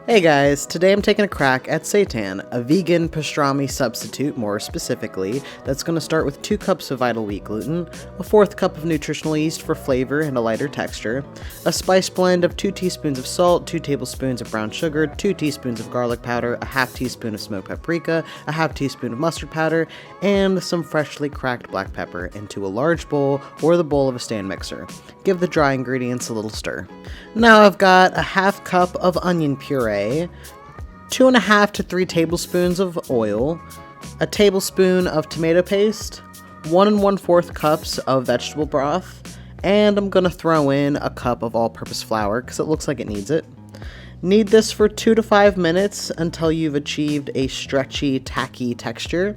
Hey guys, today I'm taking a crack at Seitan, a vegan pastrami substitute more specifically, that's going to start with 2 cups of vital wheat gluten, a 1/4 cup of nutritional yeast for flavor and a lighter texture, a spice blend of 2 teaspoons of salt, 2 tablespoons of brown sugar, 2 teaspoons of garlic powder, a 1/2 teaspoon of smoked paprika, a 1/2 teaspoon of mustard powder, and some freshly cracked black pepper into a large bowl or the bowl of a stand mixer. Give the dry ingredients a little stir. Now I've got a 1/2 cup of onion puree, 2.5 to 3 tablespoons of oil, a tablespoon of tomato paste, 1 1/4 cups of vegetable broth, and I'm going to throw in a cup of all-purpose flour because it looks like it needs it. Knead this for 2 to 5 minutes until you've achieved a stretchy, tacky texture.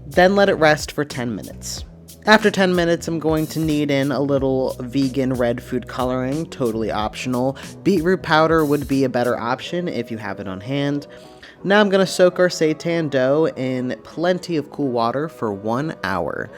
Then let it rest for 10 minutes. After 10 minutes, I'm going to knead in a little vegan red food coloring, totally optional. Beetroot powder would be a better option if you have it on hand. Now I'm going to soak our seitan dough in plenty of cool water for 1 hour.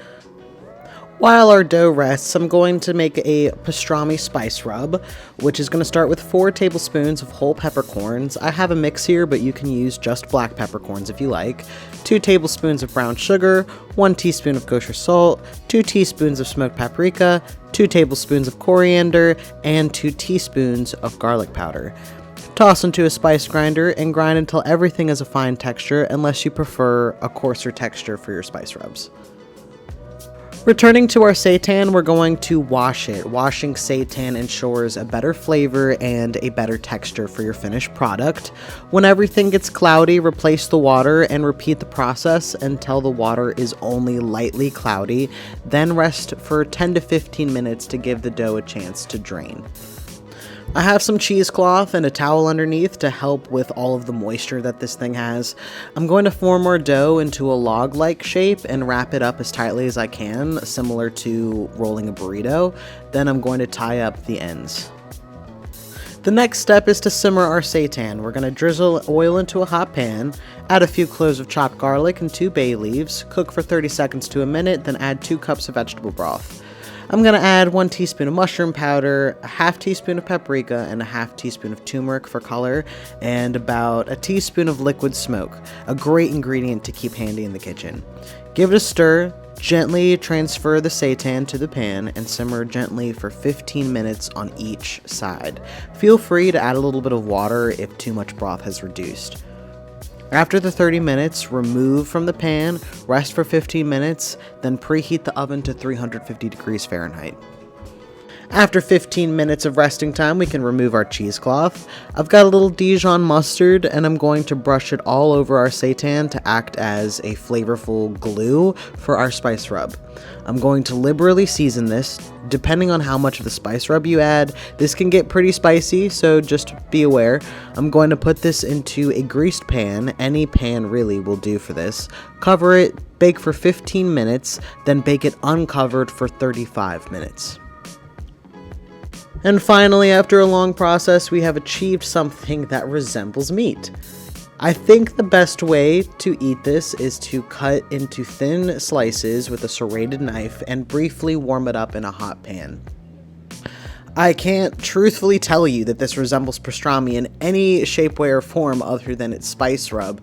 While our dough rests, I'm going to make a pastrami spice rub, which is going to start with 4 tablespoons of whole peppercorns. I have a mix here, but you can use just black peppercorns if you like. 2 tablespoons of brown sugar, 1 teaspoon of kosher salt, 2 teaspoons of smoked paprika, 2 tablespoons of coriander, and 2 teaspoons of garlic powder. Toss into a spice grinder and grind until everything is a fine texture, unless you prefer a coarser texture for your spice rubs. Returning to our seitan, we're going to wash it. Washing seitan ensures a better flavor and a better texture for your finished product. When everything gets cloudy, replace the water and repeat the process until the water is only lightly cloudy. Then rest for 10 to 15 minutes to give the dough a chance to drain. I have some cheesecloth and a towel underneath to help with all of the moisture that this thing has. I'm going to form our dough into a log-like shape and wrap it up as tightly as I can, similar to rolling a burrito. Then I'm going to tie up the ends. The next step is to simmer our seitan. We're going to drizzle oil into a hot pan, add a few cloves of chopped garlic and 2 bay leaves, cook for 30 seconds to a minute, then add 2 cups of vegetable broth. I'm going to add 1 teaspoon of mushroom powder, a 1/2 teaspoon of paprika, and a 1/2 teaspoon of turmeric for color, and about a teaspoon of liquid smoke, a great ingredient to keep handy in the kitchen. Give it a stir, gently transfer the seitan to the pan, and simmer gently for 15 minutes on each side. Feel free to add a little bit of water if too much broth has reduced. After the 30 minutes, remove from the pan, rest for 15 minutes, then preheat the oven to 350 degrees Fahrenheit. After 15 minutes of resting time, we can remove our cheesecloth. I've got a little Dijon mustard, and I'm going to brush it all over our seitan to act as a flavorful glue for our spice rub. I'm going to liberally season this. Depending on how much of the spice rub you add, this can get pretty spicy, so just be aware. I'm going to put this into a greased pan. Any pan really will do for this. Cover it, bake for 15 minutes, then bake it uncovered for 35 minutes. And finally, after a long process, we have achieved something that resembles meat. I think the best way to eat this is to cut into thin slices with a serrated knife and briefly warm it up in a hot pan. I can't truthfully tell you that this resembles pastrami in any shape, way, or form other than its spice rub.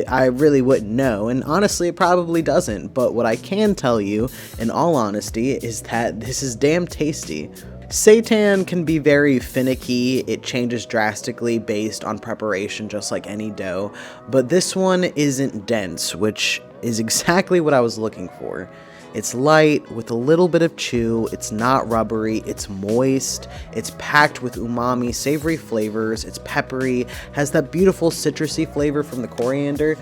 I really wouldn't know, and honestly it probably doesn't, but what I can tell you, in all honesty, is that this is damn tasty. Seitan can be very finicky. It changes drastically based on preparation, just like any dough, but this one isn't dense, which is exactly what I was looking for. It's light with a little bit of chew, it's not rubbery, it's moist, it's packed with umami, savory flavors, it's peppery, has that beautiful citrusy flavor from the coriander.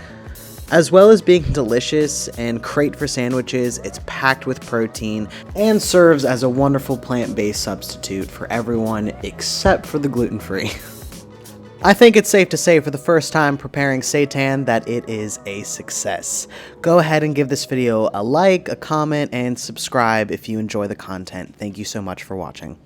As well as being delicious and great for sandwiches, it's packed with protein and serves as a wonderful plant-based substitute for everyone except for the gluten-free. I think it's safe to say for the first time preparing seitan that it is a success. Go ahead and give this video a like, a comment, and subscribe if you enjoy the content. Thank you so much for watching.